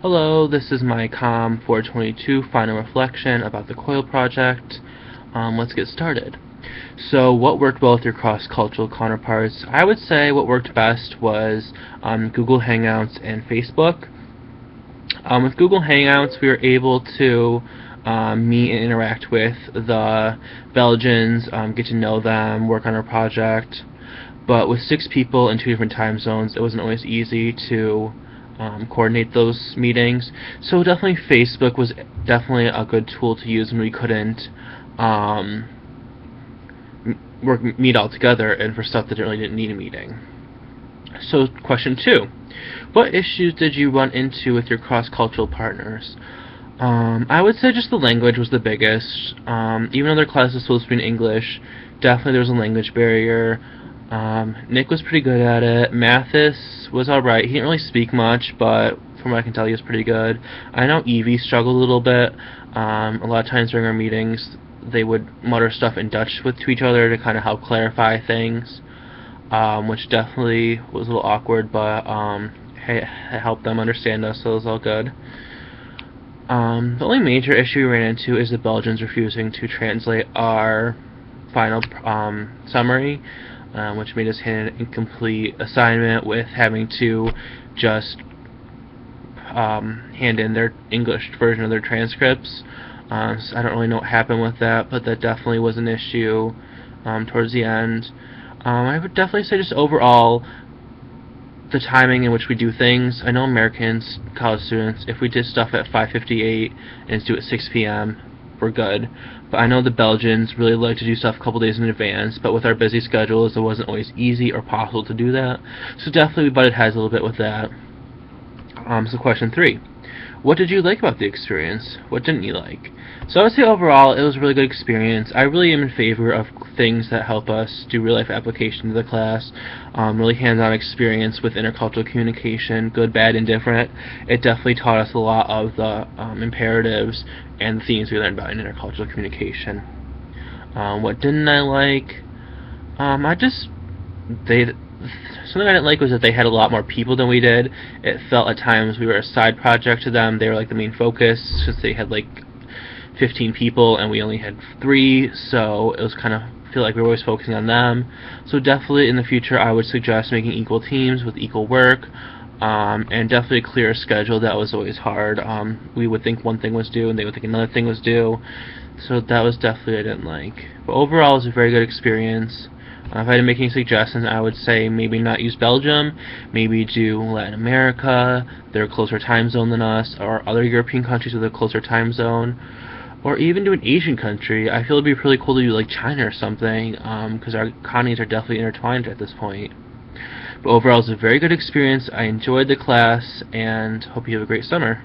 Hello, this is my COM 422 final reflection about the COIL project. Let's get started. So what worked well with your cross-cultural counterparts? I would say what worked best was Google Hangouts and Facebook. With Google Hangouts, we were able to meet and interact with the Belgians, get to know them, work on our project. But with 6 people in 2 different time zones, it wasn't always easy to coordinate those meetings. So definitely Facebook was definitely a good tool to use when we couldn't meet all together and for stuff that really didn't need a meeting. So question 2. What issues did you run into with your cross-cultural partners? I would say just the language was the biggest. Even though their class is supposed to be in English, definitely there was a language barrier. Nick was pretty good at it. Mathis was alright. He didn't really speak much, but from what I can tell, he was pretty good. I know Evie struggled a little bit. A lot of times during our meetings, they would mutter stuff in Dutch to each other to kind of help clarify things, which definitely was a little awkward, but it helped them understand us, so it was all good. The only major issue we ran into is the Belgians refusing to translate our final summary, which made us hand an incomplete assignment with having to just hand in their English version of their transcripts. So I don't really know what happened with that, but that definitely was an issue towards the end. I would definitely say just overall, the timing in which we do things. I know Americans, college students, if we did stuff at 5:58 and do it at 6 p.m., we're good. But I know the Belgians really like to do stuff a couple days in advance, but with our busy schedules, it wasn't always easy or possible to do that. So definitely we butted heads a little bit with that. So question 3. What did you like about the experience? What didn't you like? So I would say overall, it was a really good experience. I really am in favor of things that help us do real-life application to the class. Really hands-on experience with intercultural communication, good, bad, indifferent. It definitely taught us a lot of the imperatives and the themes we learned about in intercultural communication. What didn't I like? Something I didn't like was that they had a lot more people than we did. It felt at times we were a side project to them. They were like the main focus, since they had like 15 people and we only had 3, so it was kind of feel like we were always focusing on them. So definitely in the future I would suggest making equal teams with equal work, and definitely a clear schedule. That was always hard. We would think one thing was due and they would think another thing was due, so that was definitely I didn't like. But overall it was a very good experience. If I had to make any suggestions, I would say maybe not use Belgium, maybe do Latin America, they're a closer time zone than us, or other European countries with a closer time zone, or even do an Asian country. I feel it would be really cool to do like China or something, because our economies are definitely intertwined at this point. But overall, it was a very good experience. I enjoyed the class, and hope you have a great summer.